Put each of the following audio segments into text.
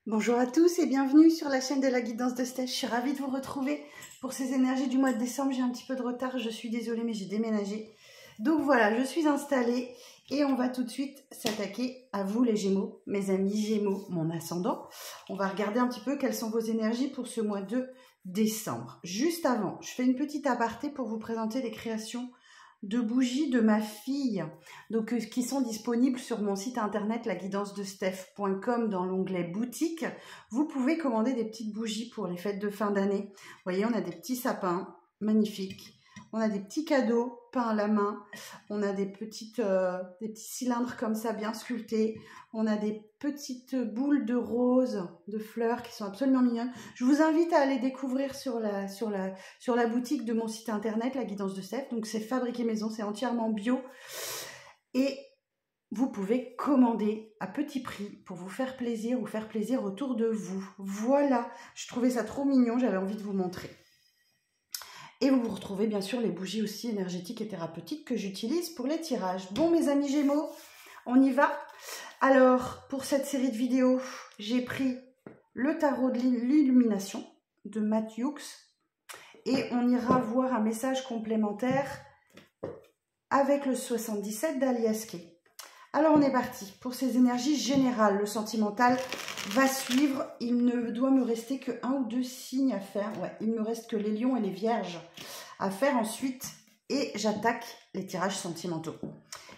Bonjour à tous et bienvenue sur la chaîne de la guidance de Steph. Je suis ravie de vous retrouver pour ces énergies du mois de décembre. J'ai un petit peu de retard, je suis désolée mais j'ai déménagé. Donc voilà, je suis installée et on va tout de suite s'attaquer à vous les Gémeaux, mes amis Gémeaux, mon ascendant. On va regarder un petit peu quelles sont vos énergies pour ce mois de décembre. Juste avant, je fais une petite aparté pour vous présenter les créations de bougies de ma fille, donc qui sont disponibles sur mon site internet laguidancedesteph.com dans l'onglet boutique. Vous pouvez commander des petites bougies pour les fêtes de fin d'année. Vous voyez, on a des petits sapins magnifiques, on a des petits cadeaux peints à la main, on a des petits cylindres comme ça bien sculptés, on a des petites boules de roses, de fleurs qui sont absolument mignonnes. Je vous invite à aller découvrir sur la boutique de mon site internet, La Guidance de Steph. Donc c'est fabriqué maison, c'est entièrement bio. Et vous pouvez commander à petit prix pour vous faire plaisir ou faire plaisir autour de vous. Voilà, je trouvais ça trop mignon, j'avais envie de vous montrer. Et vous retrouvez bien sûr les bougies aussi énergétiques et thérapeutiques que j'utilise pour les tirages. Bon mes amis Gémeaux, on y va. Alors pour cette série de vidéos, j'ai pris le tarot de l'illumination de Matthew et on ira voir un message complémentaire avec le 77 d'Alias Kay. Alors on est parti pour ces énergies générales. Le sentimental va suivre. Il ne doit me rester que 1 ou 2 signes à faire. Ouais, il me reste que les lions et les vierges à faire ensuite. Et j'attaque les tirages sentimentaux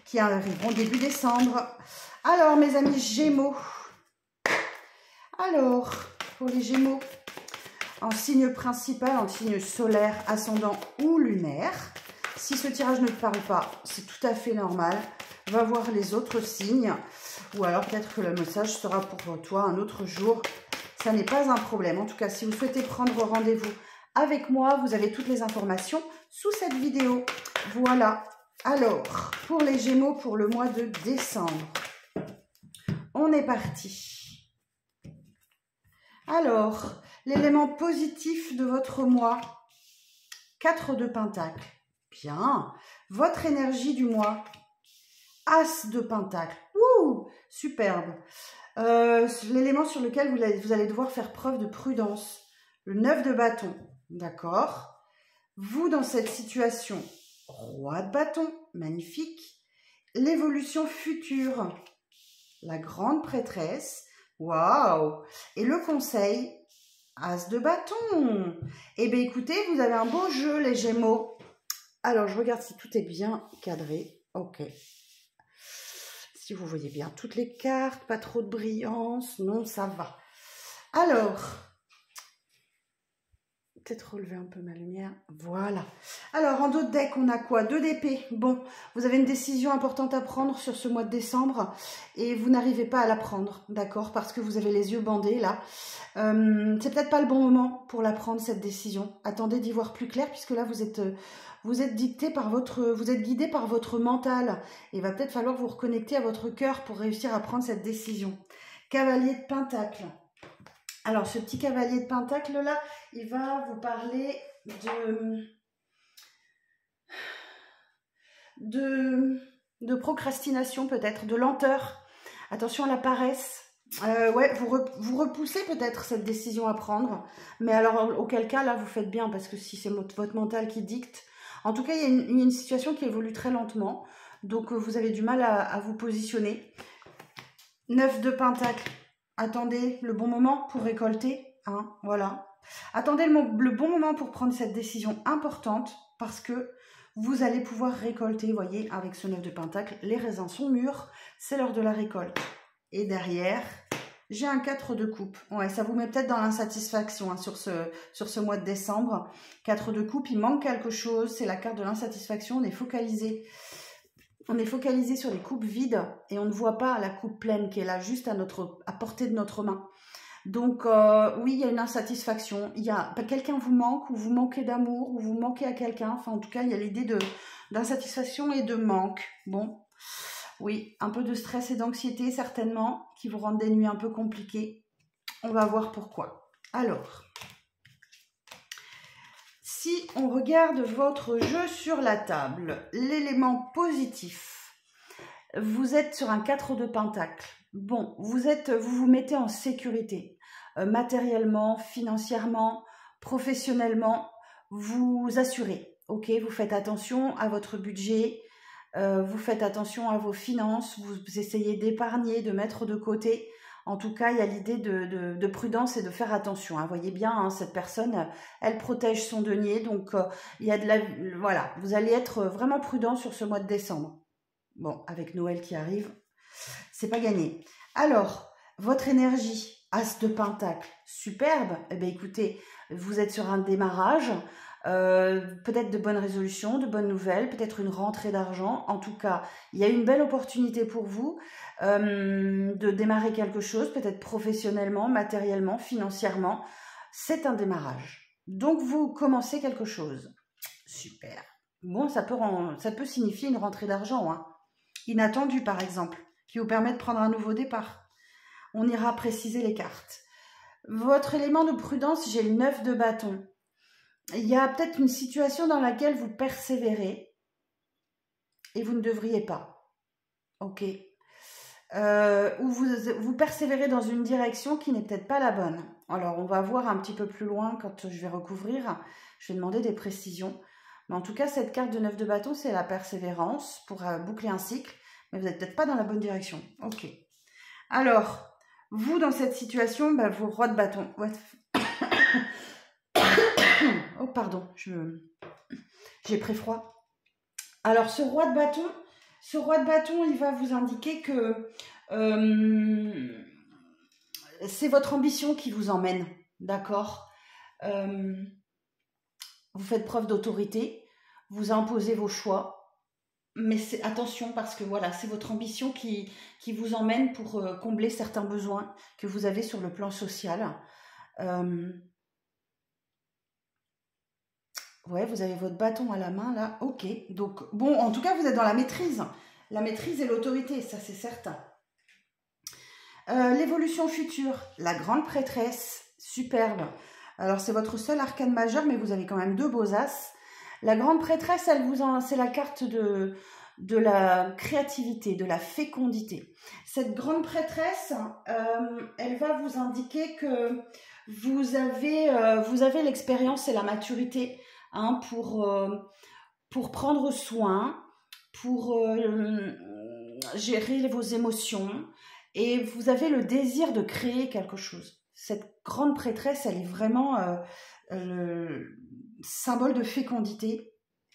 qui arriveront début décembre. Alors mes amis Gémeaux. Alors pour les Gémeaux, en signe principal, en signe solaire, ascendant ou lunaire. Si ce tirage ne te parle pas, c'est tout à fait normal. Va voir les autres signes, ou alors peut-être que le message sera pour toi un autre jour. Ça n'est pas un problème. En tout cas, si vous souhaitez prendre rendez-vous avec moi, vous avez toutes les informations sous cette vidéo. Voilà. Alors, pour les Gémeaux, pour le mois de décembre, on est parti. Alors, l'élément positif de votre mois, 4 de Pentacle. Bien. Votre énergie du mois, As de Pentacle. Ouh, superbe. L'élément sur lequel vous allez devoir faire preuve de prudence. Le 9 de bâton. D'accord. Vous, dans cette situation, Roi de bâton. Magnifique. L'évolution future. La grande prêtresse. Waouh. Et le conseil, As de bâton. Eh bien, écoutez, vous avez un beau jeu, les Gémeaux. Alors, je regarde si tout est bien cadré. Ok. Si vous voyez bien toutes les cartes, pas trop de brillance, non, ça va. Alors, peut-être relever un peu ma lumière, voilà. Alors, en dos de deck, on a quoi? 2 d'épée. Bon, vous avez une décision importante à prendre sur ce mois de décembre et vous n'arrivez pas à la prendre, d'accord? Parce que vous avez les yeux bandés, là. C'est peut-être pas le bon moment pour la prendre, cette décision. Attendez d'y voir plus clair, puisque là, vous êtes dicté par vous êtes guidé par votre mental. Il va peut-être falloir vous reconnecter à votre cœur pour réussir à prendre cette décision. Cavalier de Pentacle. Alors, ce petit cavalier de Pentacle là, il va vous parler de procrastination peut-être, de lenteur. Attention à la paresse. Ouais, vous repoussez peut-être cette décision à prendre. Mais alors, auquel cas, là, vous faites bien parce que si c'est votre mental qui dicte. En tout cas, il y a une situation qui évolue très lentement. Donc, vous avez du mal à vous positionner. 9 de Pentacle. Attendez le bon moment pour récolter. Hein, voilà. Attendez le bon moment pour prendre cette décision importante parce que vous allez pouvoir récolter. Vous voyez, avec ce 9 de Pentacle, les raisins sont mûrs. C'est l'heure de la récolte. Et derrière, j'ai un 4 de coupe. Ouais, ça vous met peut-être dans l'insatisfaction hein, sur ce mois de décembre. 4 de coupe, il manque quelque chose. C'est la carte de l'insatisfaction. On est focalisé. On est focalisé sur les coupes vides et on ne voit pas la coupe pleine qui est là juste à portée de notre main. Donc, oui, il y a une insatisfaction. Quelqu'un vous manque ou vous manquez d'amour ou vous manquez à quelqu'un. Enfin, en tout cas, il y a l'idée d'insatisfaction et de manque. Bon. Oui, un peu de stress et d'anxiété certainement, qui vous rendent des nuits un peu compliquées. On va voir pourquoi. Alors, si on regarde votre jeu sur la table, l'élément positif, vous êtes sur un 4 de Pentacle. Bon, vous vous mettez en sécurité, matériellement, financièrement, professionnellement, vous assurez, ok? Vous faites attention à votre budget, vous faites attention à vos finances, vous essayez d'épargner, de mettre de côté. En tout cas, il y a l'idée de prudence et de faire attention. Hein. Voyez bien, hein, cette personne, elle protège son denier, donc il y a voilà, vous allez être vraiment prudent sur ce mois de décembre. Bon, avec Noël qui arrive, c'est pas gagné. Alors, votre énergie, As de Pentacle, superbe. Eh bien, écoutez, vous êtes sur un démarrage, peut-être de bonnes résolutions, de bonnes nouvelles, peut-être une rentrée d'argent. En tout cas, il y a une belle opportunité pour vous de démarrer quelque chose, peut-être professionnellement, matériellement, financièrement. C'est un démarrage. Donc, vous commencez quelque chose. Super. Bon, ça peut signifier une rentrée d'argent, hein. Inattendue, par exemple, qui vous permet de prendre un nouveau départ. On ira préciser les cartes. Votre élément de prudence, j'ai le 9 de bâton. Il y a peut-être une situation dans laquelle vous persévérez et vous ne devriez pas. Ok. Ou vous persévérez dans une direction qui n'est peut-être pas la bonne. Alors, on va voir un petit peu plus loin quand je vais recouvrir. Je vais demander des précisions. Mais en tout cas, cette carte de 9 de bâton, c'est la persévérance pour boucler un cycle. Mais vous n'êtes peut-être pas dans la bonne direction. Ok. Alors, vous, dans cette situation, bah, vous, roi de bâton. Ouais. Oh, pardon, j'ai pris froid. Alors, ce roi de bâton, il va vous indiquer que c'est votre ambition qui vous emmène, d'accord? Vous faites preuve d'autorité, vous imposez vos choix. Mais attention parce que voilà, c'est votre ambition qui vous emmène pour combler certains besoins que vous avez sur le plan social. Ouais, vous avez votre bâton à la main là, ok. Donc bon, en tout cas, vous êtes dans la maîtrise. La maîtrise et l'autorité, ça c'est certain. L'évolution future, la grande prêtresse, superbe. Alors c'est votre seul arcane majeur, mais vous avez quand même 2 beaux as. La grande prêtresse, c'est la carte de la créativité, de la fécondité. Cette grande prêtresse, elle va vous indiquer que vous avez l'expérience et la maturité hein, pour prendre soin, pour gérer vos émotions et vous avez le désir de créer quelque chose. Cette grande prêtresse, elle est vraiment le symbole de fécondité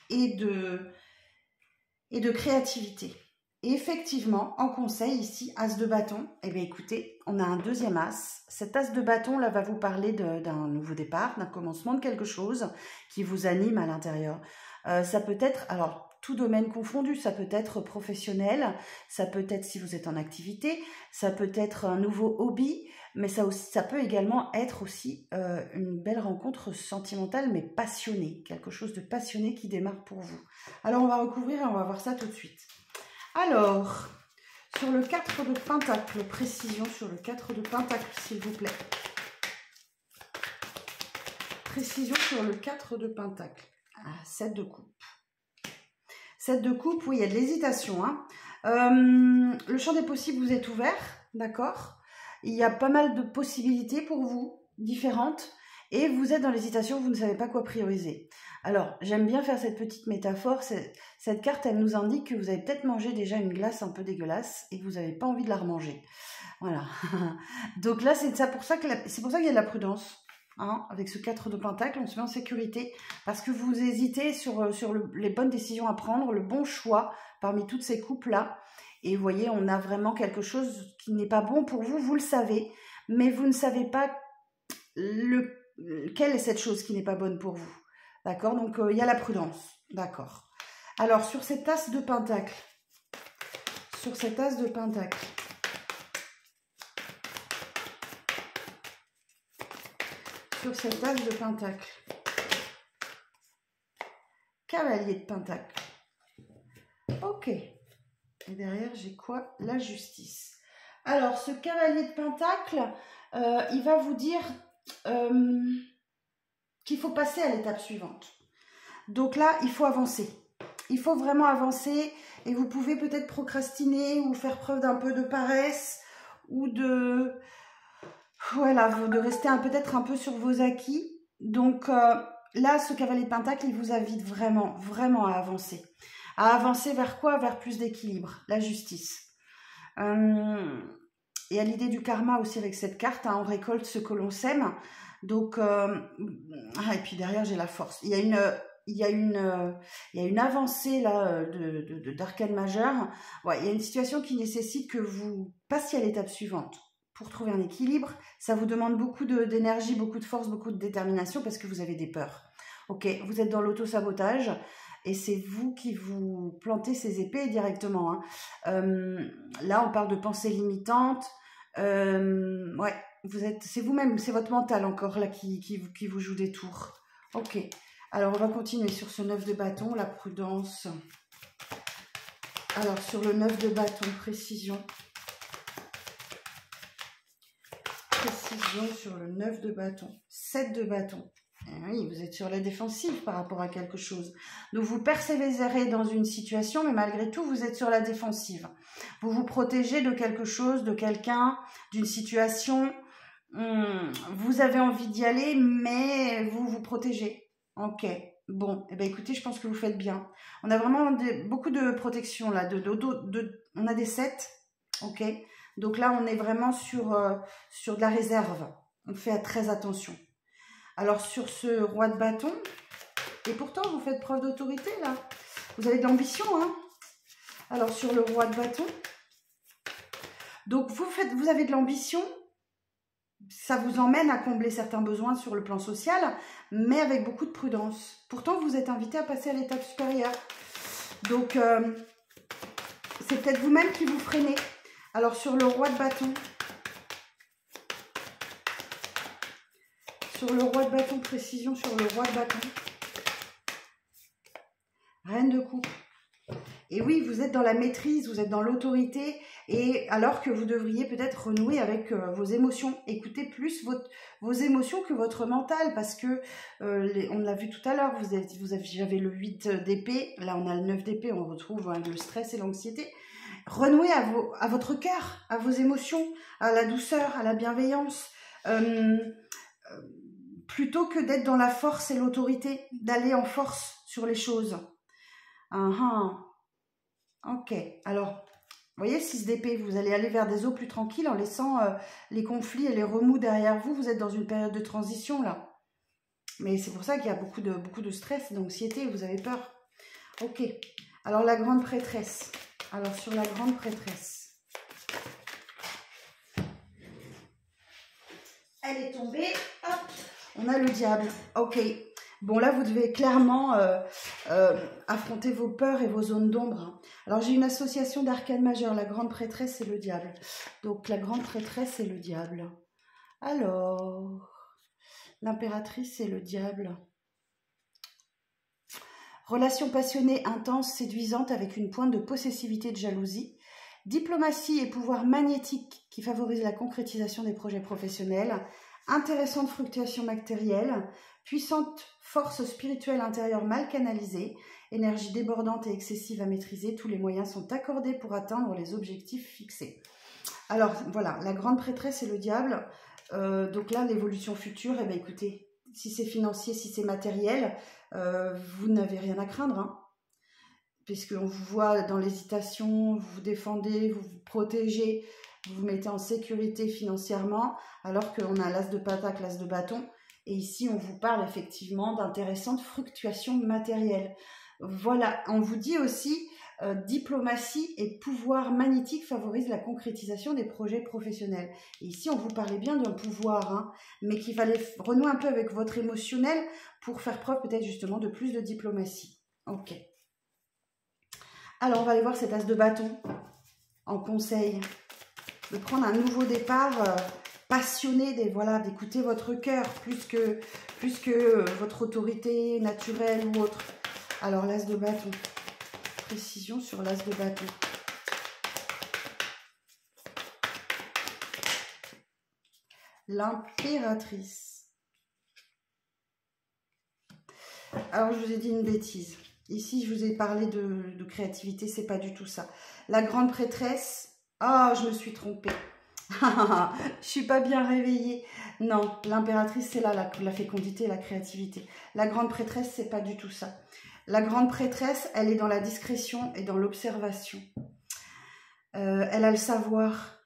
et de créativité. Et effectivement, en conseil ici, As de bâton, eh bien écoutez, on a un deuxième As. Cet As de bâton là va vous parler d'un nouveau départ, d'un commencement de quelque chose qui vous anime à l'intérieur. Ça peut être, alors tout domaine confondu, ça peut être professionnel, ça peut être si vous êtes en activité, ça peut être un nouveau hobby, mais ça peut également être aussi une belle rencontre sentimentale, mais passionnée, quelque chose de passionné qui démarre pour vous. Alors, on va recouvrir et on va voir ça tout de suite. Alors, sur le 4 de Pentacle, précision sur le 4 de Pentacle, s'il vous plaît. Précision sur le 4 de Pentacle. Ah, 7 de coupe. 7 de coupe, oui, il y a de l'hésitation. Hein. Le champ des possibles vous est ouvert, d'accord? Il y a pas mal de possibilités pour vous, différentes, et vous êtes dans l'hésitation, vous ne savez pas quoi prioriser. Alors, j'aime bien faire cette petite métaphore. Cette carte, elle nous indique que vous avez peut-être mangé déjà une glace un peu dégueulasse et que vous n'avez pas envie de la remanger. Voilà. Donc là, c'est pour ça qu'il y a de la prudence. Hein, avec ce 4 de Pentacle, on se met en sécurité parce que vous hésitez sur les bonnes décisions à prendre, le bon choix parmi toutes ces coupes-là. Et vous voyez, on a vraiment quelque chose qui n'est pas bon pour vous, vous le savez, mais vous ne savez pas quelle est cette chose qui n'est pas bonne pour vous. D'accord? Donc, il y a la prudence. D'accord. Alors, sur cet As de Pentacle, sur cet As de Pentacle, sur cet As de Pentacle, Cavalier de Pentacle. Ok. Et derrière, j'ai quoi? La justice. Alors, ce Cavalier de Pentacle, il va vous dire qu'il faut passer à l'étape suivante. Donc là, il faut avancer. Il faut vraiment avancer et vous pouvez peut-être procrastiner ou faire preuve d'un peu de paresse ou de, voilà, de rester peut-être un peu sur vos acquis. Donc là, ce cavalier de Pentacle, il vous invite vraiment, vraiment à avancer. À avancer vers quoi? Vers plus d'équilibre, la justice. Il y a l'idée du karma aussi avec cette carte, hein, on récolte ce que l'on sème. Donc, et puis derrière, j'ai la force. Il y a une avancée là d'arcane majeur. Ouais, il y a une situation qui nécessite que vous passiez à l'étape suivante. Pour trouver un équilibre, ça vous demande beaucoup d'énergie, beaucoup de force, beaucoup de détermination parce que vous avez des peurs. Ok, vous êtes dans l'auto-sabotage et c'est vous qui vous plantez ces épées directement. Hein. Là, on parle de pensée limitante. Ouais, c'est vous-même, c'est votre mental encore là qui vous joue des tours. Ok, alors on va continuer sur ce 9 de bâton, la prudence. Alors sur le 9 de bâton, précision. Précision sur le 9 de bâton, 7 de bâton. Et oui, vous êtes sur la défensive par rapport à quelque chose. Donc vous persévérez dans une situation, mais malgré tout, vous êtes sur la défensive. Vous vous protégez de quelque chose, de quelqu'un, d'une situation. Vous avez envie d'y aller, mais vous vous protégez. Ok, bon, eh bien, écoutez, je pense que vous faites bien. On a vraiment beaucoup de protection là. On a des 7, ok. Donc là, on est vraiment sur de la réserve. On fait très attention. Alors, sur ce roi de bâton, et pourtant, vous faites preuve d'autorité, là. Vous avez de l'ambition, hein. Alors, sur le roi de bâton, donc vous avez de l'ambition, ça vous emmène à combler certains besoins sur le plan social, mais avec beaucoup de prudence. Pourtant, vous êtes invité à passer à l'étape supérieure. Donc, c'est peut-être vous-même qui vous freinez. Alors, sur le roi de bâton, précision sur le roi de bâton. Reine de coupe. Et oui, vous êtes dans la maîtrise, vous êtes dans l'autorité, et alors que vous devriez peut-être renouer avec vos émotions. Écoutez plus vos émotions que votre mental, parce que, on l'a vu tout à l'heure, j'avais le 8 d'épée, là on a le 9 d'épée, on retrouve le stress et l'anxiété. Renouez à votre cœur, à vos émotions, à la douceur, à la bienveillance. Plutôt que d'être dans la force et l'autorité, d'aller en force sur les choses. Ok, alors, vous voyez, 6 d'épée, vous allez aller vers des eaux plus tranquilles en laissant les conflits et les remous derrière vous. Vous êtes dans une période de transition, là. Mais c'est pour ça qu'il y a beaucoup de stress et d'anxiété, vous avez peur. Ok, alors la grande prêtresse. Alors, sur la grande prêtresse. Elle est tombée, hop. On a le diable. Ok. Bon, là, vous devez clairement affronter vos peurs et vos zones d'ombre. Hein. Alors, j'ai une association d'arcane majeur. La grande prêtresse, c'est le diable. Donc, la grande prêtresse, c'est le diable. Alors, l'impératrice, c'est le diable. Relation passionnée, intense, séduisante, avec une pointe de possessivité, de jalousie. Diplomatie et pouvoir magnétique qui favorise la concrétisation des projets professionnels. Intéressante fluctuation matérielle, puissante force spirituelle intérieure mal canalisée, énergie débordante et excessive à maîtriser, tous les moyens sont accordés pour atteindre les objectifs fixés. Alors voilà, la grande prêtresse et le diable, donc là l'évolution future, eh bien écoutez, si c'est financier, si c'est matériel, vous n'avez rien à craindre, hein, puisqu'on vous voit dans l'hésitation, vous vous défendez, vous vous protégez, vous vous mettez en sécurité financièrement, alors qu'on a l'as de pentacle, l'as de bâton. Et ici, on vous parle effectivement d'intéressantes fluctuations matérielles. Voilà, on vous dit aussi, diplomatie et pouvoir magnétique favorisent la concrétisation des projets professionnels. Et ici, on vous parlait bien d'un pouvoir, hein, mais qu'il fallait renouer un peu avec votre émotionnel pour faire preuve peut-être justement de plus de diplomatie. Ok. Alors, on va aller voir cet as de bâton en conseil. De prendre un nouveau départ passionné, d'écouter votre cœur plus que votre autorité naturelle ou autre. Alors, l'as de bâton. Précision sur l'as de bâton. L'impératrice. Alors, je vous ai dit une bêtise. Ici, je vous ai parlé de créativité, c'est pas du tout ça. La grande prêtresse, ah, je me suis trompée. Je suis pas bien réveillée. Non, l'impératrice, c'est là la fécondité et la créativité. La grande prêtresse, c'est pas du tout ça. La grande prêtresse, elle est dans la discrétion et dans l'observation. Elle a le savoir,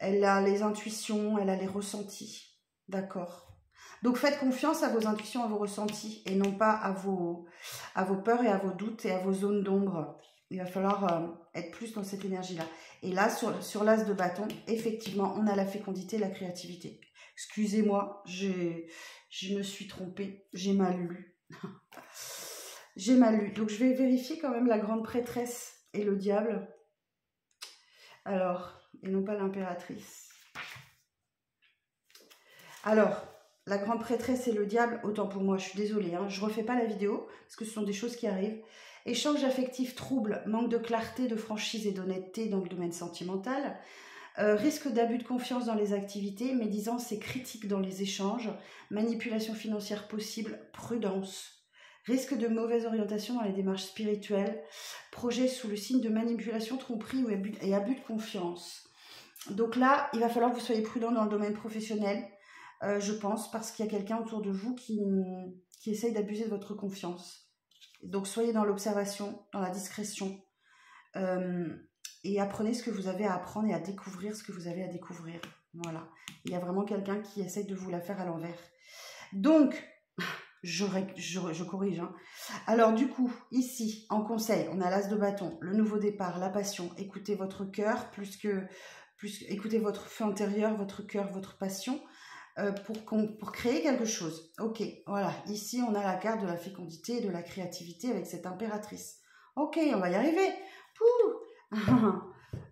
elle a les intuitions, elle a les ressentis. D'accord. Donc faites confiance à vos intuitions, à vos ressentis, et non pas à vos peurs et à vos doutes et à vos zones d'ombre. Il va falloir être plus dans cette énergie-là. Et là, sur l'as de bâton, effectivement, on a la fécondité, la créativité. Excusez-moi, je me suis trompée, j'ai mal lu. J'ai mal lu. Donc je vais vérifier quand même la grande prêtresse et le diable. Alors, et non pas l'impératrice. Alors, la grande prêtresse et le diable, autant pour moi, je suis désolée, hein, je ne refais pas la vidéo, parce que ce sont des choses qui arrivent. Échange affectif trouble, manque de clarté, de franchise et d'honnêteté dans le domaine sentimental. Risque d'abus de confiance dans les activités, médisance et critique dans les échanges. Manipulation financière possible, prudence. Risque de mauvaise orientation dans les démarches spirituelles. Projet sous le signe de manipulation, tromperie et abus de confiance. Donc là, il va falloir que vous soyez prudent dans le domaine professionnel. Je pense, parce qu'il y a quelqu'un autour de vous qui essaye d'abuser de votre confiance. Donc, soyez dans l'observation, dans la discrétion, et apprenez ce que vous avez à apprendre et à découvrir ce que vous avez à découvrir. Voilà. Il y a vraiment quelqu'un qui essaye de vous la faire à l'envers. Donc, je corrige. Hein. Alors, du coup, ici, en conseil, on a l'as de bâton, le nouveau départ, la passion. Écoutez votre cœur, écoutez votre feu intérieur, votre cœur, votre passion. Pour créer quelque chose. Ok, voilà. Ici, on a la carte de la fécondité et de la créativité avec cette impératrice. Ok, on va y arriver. Pouh.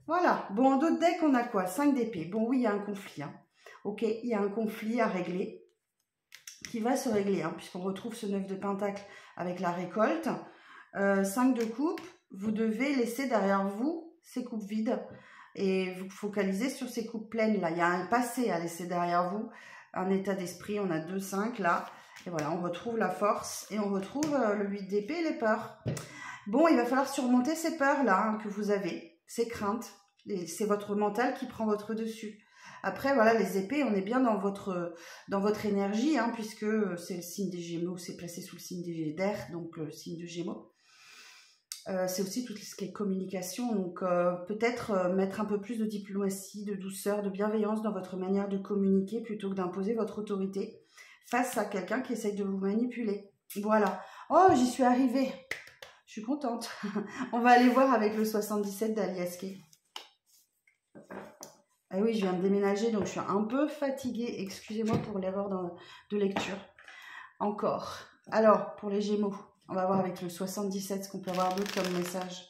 Voilà. Bon, en d'autres decks, on a quoi? 5 d'épée. Bon, oui, il y a un conflit. Hein. Ok, il y a un conflit à régler qui va se régler, hein, puisqu'on retrouve ce 9 de pentacle avec la récolte. 5 de coupe, vous devez laisser derrière vous ces coupes vides et vous focalisez sur ces coupes pleines là. Il y a un passé à laisser derrière vous, un état d'esprit. On a 2, 5 là. Et voilà, on retrouve la force et on retrouve le 8 d'épée et les peurs. Bon, il va falloir surmonter ces peurs là hein, que vous avez, ces craintes. C'est votre mental qui prend votre dessus. Après, voilà, les épées, on est bien dans votre énergie, hein, puisque c'est le signe des Gémeaux, c'est placé sous le signe d'air, donc le signe de Gémeaux. C'est aussi tout ce qui est communication, donc peut-être mettre un peu plus de diplomatie, de douceur, de bienveillance dans votre manière de communiquer plutôt que d'imposer votre autorité face à quelqu'un qui essaye de vous manipuler. Voilà. Oh, j'y suis arrivée. Je suis contente. On va aller voir avec le 77 d'Aliaske. Ah oui, je viens de déménager, donc je suis un peu fatiguée. Excusez-moi pour l'erreur de lecture. Encore. Alors, pour les Gémeaux, on va voir avec le 77 ce qu'on peut avoir d'autre comme message.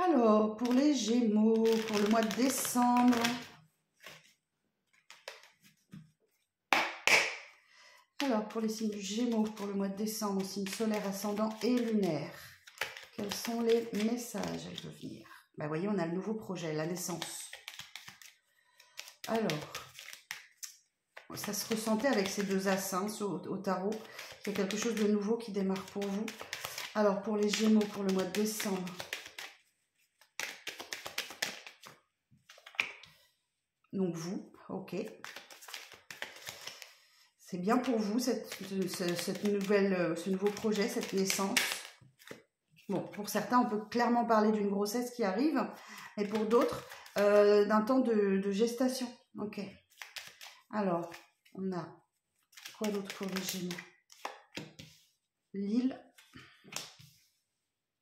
Alors, pour les Gémeaux, pour le mois de décembre. Alors, pour les signes du Gémeaux, pour le mois de décembre, signes solaire, ascendant et lunaire. Quels sont les messages à venir? Bah, vous voyez, on a le nouveau projet, la naissance. Alors, ça se ressentait avec ces 2 as hein, au tarot. Il y a quelque chose de nouveau qui démarre pour vous. Alors, pour les Gémeaux, pour le mois de décembre. Donc, vous, ok. C'est bien pour vous, ce nouveau projet, cette naissance. Bon, pour certains, on peut clairement parler d'une grossesse qui arrive, mais pour d'autres, d'un temps de gestation. Ok. Alors, on a quoi d'autre pour les Gémeaux? L'île.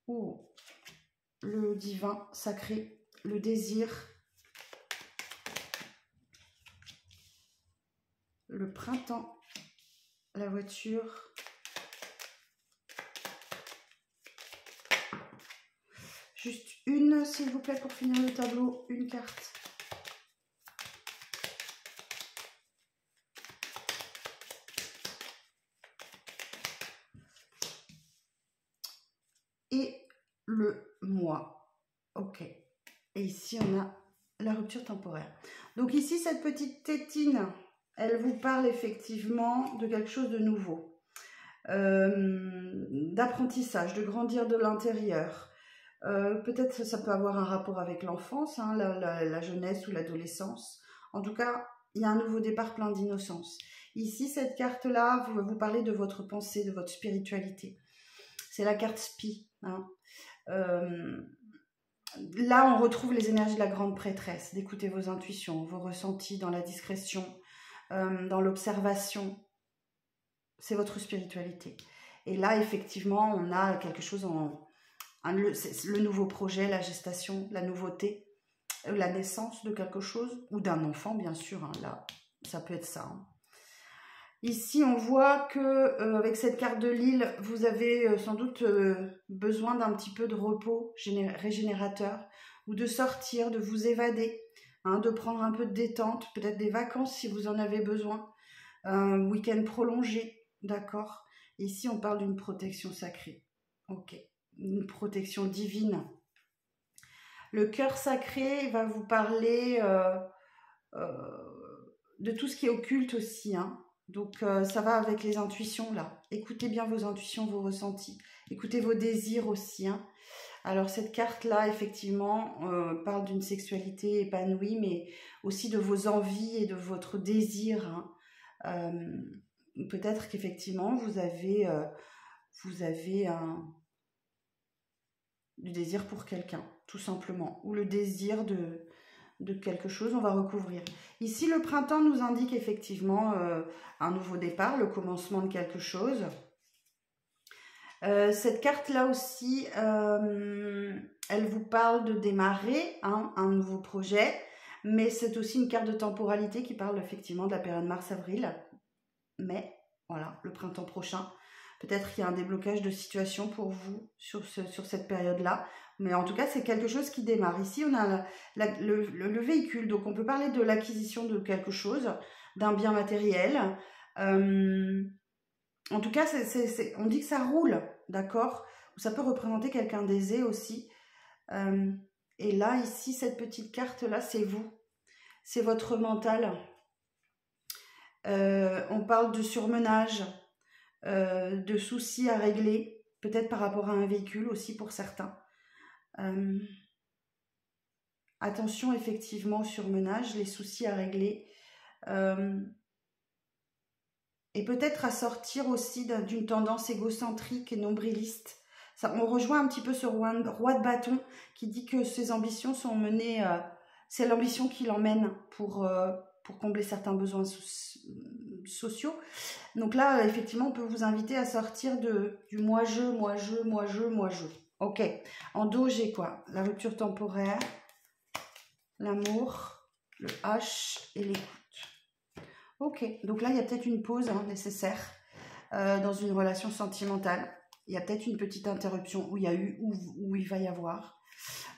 Oh, le divin, sacré, le désir. Le printemps, la voiture. Juste une, s'il vous plaît, pour finir le tableau, une carte. Et le mois. Ok. Et ici, on a la rupture temporaire. Donc ici, cette petite tétine, elle vous parle effectivement de quelque chose de nouveau. D'apprentissage, de grandir de l'intérieur. Peut-être ça peut avoir un rapport avec l'enfance, hein, la jeunesse ou l'adolescence. En tout cas, il y a un nouveau départ plein d'innocence. Ici, cette carte-là, vous parlez de votre pensée, de votre spiritualité. C'est la carte Spi. Hein. Là, on retrouve les énergies de la grande prêtresse, d'écouter vos intuitions, vos ressentis dans la discrétion, dans l'observation. C'est votre spiritualité. Et là, effectivement, on a quelque chose le nouveau projet, la gestation, la nouveauté, la naissance de quelque chose, ou d'un enfant, bien sûr. Hein, là, ça peut être ça. Hein. Ici, on voit que avec cette carte de l'île, vous avez sans doute besoin d'un petit peu de repos régénérateur, ou de sortir, de vous évader, hein, de prendre un peu de détente, peut-être des vacances si vous en avez besoin, un week-end prolongé, d'accord. Ici, on parle d'une protection sacrée, ok, une protection divine. Le cœur sacré va vous parler de tout ce qui est occulte aussi, hein. Donc ça va avec les intuitions là. Écoutez bien vos intuitions, vos ressentis. Écoutez vos désirs aussi. Hein. Alors cette carte là effectivement parle d'une sexualité épanouie, mais aussi de vos envies et de votre désir. Hein. Peut-être qu'effectivement vous avez du désir pour quelqu'un, tout simplement. Ou le désir de quelque chose, on va recouvrir. Ici, le printemps nous indique effectivement un nouveau départ, le commencement de quelque chose. Cette carte-là aussi, elle vous parle de démarrer hein, un nouveau projet, mais c'est aussi une carte de temporalité qui parle effectivement de la période mars-avril. Mais, voilà, le printemps prochain. Peut-être qu'il y a un déblocage de situation pour vous sur cette période-là. Mais en tout cas, c'est quelque chose qui démarre. Ici, on a le véhicule. Donc, on peut parler de l'acquisition de quelque chose, d'un bien matériel. En tout cas, on dit que ça roule, d'accord? Ça peut représenter quelqu'un d'aisé aussi. Et là, ici, cette petite carte-là, c'est vous. C'est votre mental. On parle de surmenage. De soucis à régler, peut-être par rapport à un véhicule aussi pour certains. Attention effectivement au surmenage, les soucis à régler. Et peut-être à sortir aussi d'une tendance égocentrique et nombriliste. Ça, on rejoint un petit peu ce roi de bâton qui dit que ses ambitions sont menées... c'est l'ambition qui l'emmène pour combler certains besoins sociaux. Donc là, effectivement, on peut vous inviter à sortir du moi-je, moi-je, moi-je, moi-je. Ok. En dos, j'ai quoi? La rupture temporaire, l'amour, le H et l'écoute. Ok. Donc là, il y a peut-être une pause hein, nécessaire dans une relation sentimentale. Il y a peut-être une petite interruption où il y a eu, où il va y avoir.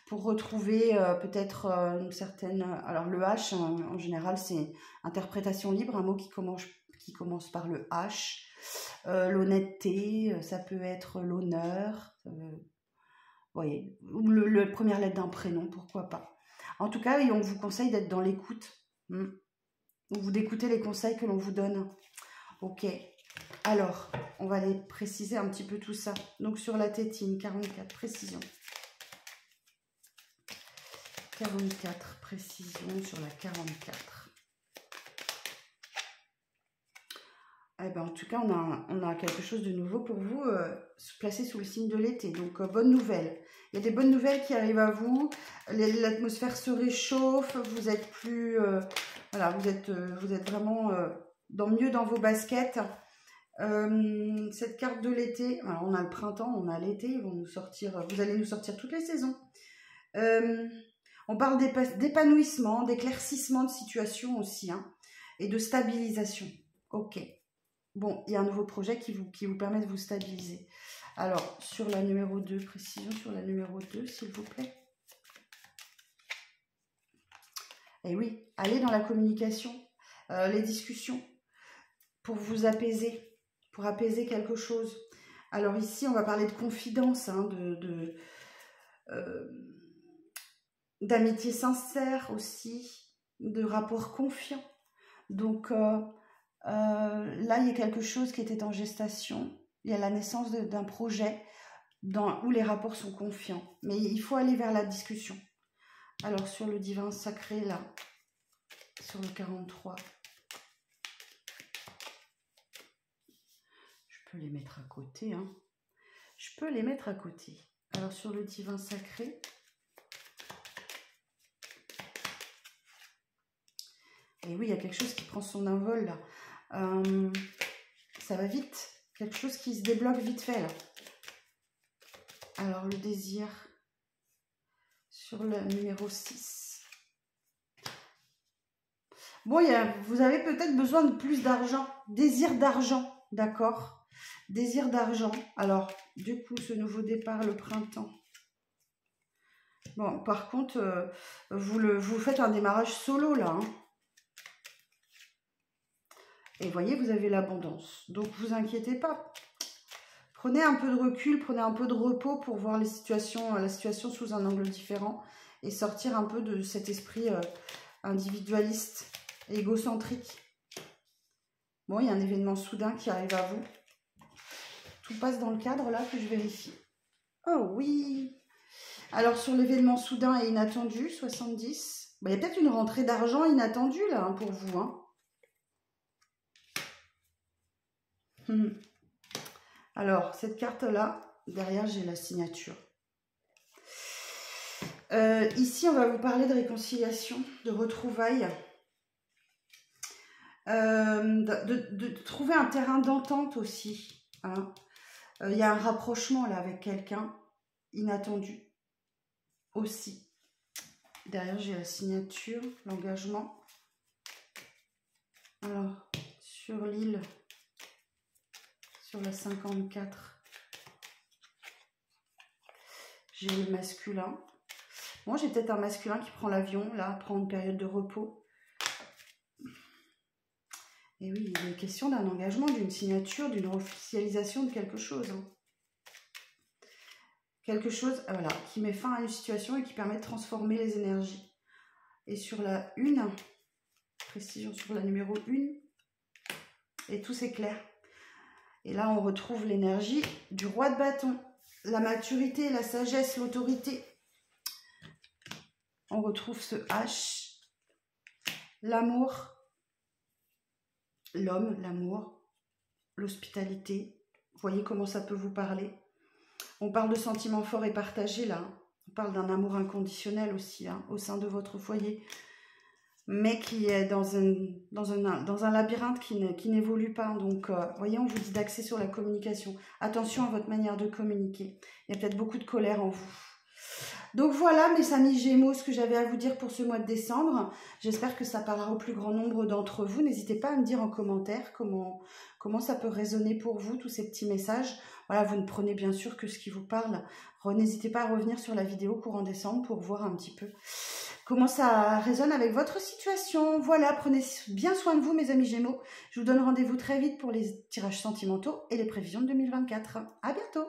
Pour retrouver peut-être une certaine... Alors le H, en général, c'est interprétation libre, un mot qui commence par le H. L'honnêteté, ça peut être l'honneur, voyez, ou la première lettre d'un prénom, pourquoi pas. En tout cas, on vous conseille d'être dans l'écoute, ou d'écouter les conseils que l'on vous donne. Ok, alors, on va aller préciser un petit peu tout ça. Donc sur la tétine, 44, précision. 44, précision sur la 44. Eh ben, en tout cas, on a quelque chose de nouveau pour vous, placé sous le signe de l'été. Donc, bonne nouvelle. Il y a des bonnes nouvelles qui arrivent à vous. L'atmosphère se réchauffe. Vous êtes plus... voilà, vous êtes vraiment mieux dans vos baskets. Cette carte de l'été, alors on a le printemps, on a l'été. Vous allez nous sortir toutes les saisons. On parle d'épanouissement, d'éclaircissement de situation aussi, hein, et de stabilisation. Ok. Bon, il y a un nouveau projet qui vous permet de vous stabiliser. Alors, sur la numéro 2, précision sur la numéro 2, s'il vous plaît. Et oui, allez dans la communication, les discussions, pour vous apaiser, pour apaiser quelque chose. Alors ici, on va parler de confidence, hein, d'amitié sincère aussi, de rapport confiant. Donc là, il y a quelque chose qui était en gestation. Il y a la naissance d'un projet où les rapports sont confiants. Mais il faut aller vers la discussion. Alors, sur le divin sacré, là, sur le 43, je peux les mettre à côté, hein. Je peux les mettre à côté. Alors, sur le divin sacré, et oui, il y a quelque chose qui prend son envol, là. Ça va vite. Quelque chose qui se débloque vite fait, là. Alors, le désir sur le numéro 6. Bon, vous avez peut-être besoin de plus d'argent. Désir d'argent, d'accord? Désir d'argent. Alors, du coup, ce nouveau départ, le printemps. Bon, par contre, vous faites un démarrage solo, là, hein. Et voyez, vous avez l'abondance. Donc, vous inquiétez pas. Prenez un peu de recul, prenez un peu de repos pour voir la situation sous un angle différent et sortir un peu de cet esprit individualiste, égocentrique. Bon, il y a un événement soudain qui arrive à vous. Tout passe dans le cadre, là, que je vérifie. Oh oui! Alors, sur l'événement soudain et inattendu, 70, il y a peut-être une rentrée d'argent inattendue, là, hein, pour vous, hein. Alors, cette carte-là, derrière, j'ai la signature. Ici, on va vous parler de réconciliation, de retrouvailles, de trouver un terrain d'entente aussi, hein. Il y a un rapprochement, là, avec quelqu'un, inattendu aussi. Derrière, j'ai la signature, l'engagement. Alors, sur l'île, sur la 54, j'ai le masculin. Bon, j'ai peut-être un masculin qui prend l'avion, là, prend une période de repos. Et oui, il est question d'un engagement, d'une signature, d'une officialisation de quelque chose, hein. Quelque chose, voilà, qui met fin à une situation et qui permet de transformer les énergies. Et sur la 1, précision sur la numéro 1, et tout s'éclaire. Et là, on retrouve l'énergie du roi de bâton, la maturité, la sagesse, l'autorité. On retrouve ce H, l'amour, l'homme, l'amour, l'hospitalité. Vous voyez comment ça peut vous parler. On parle de sentiments forts et partagés, là. On parle d'un amour inconditionnel aussi, hein, au sein de votre foyer. Mais qui est dans un labyrinthe qui n'évolue pas. Donc, voyez, on vous dit d'axer sur la communication. Attention à votre manière de communiquer. Il y a peut-être beaucoup de colère en vous. Donc voilà, mes amis Gémeaux, ce que j'avais à vous dire pour ce mois de décembre. J'espère que ça parlera au plus grand nombre d'entre vous. N'hésitez pas à me dire en commentaire comment ça peut résonner pour vous, tous ces petits messages. Voilà, vous ne prenez bien sûr que ce qui vous parle. N'hésitez pas à revenir sur la vidéo courant décembre pour voir un petit peu comment ça résonne avec votre situation. Voilà, prenez bien soin de vous, mes amis Gémeaux. Je vous donne rendez-vous très vite pour les tirages sentimentaux et les prévisions de 2024. À bientôt!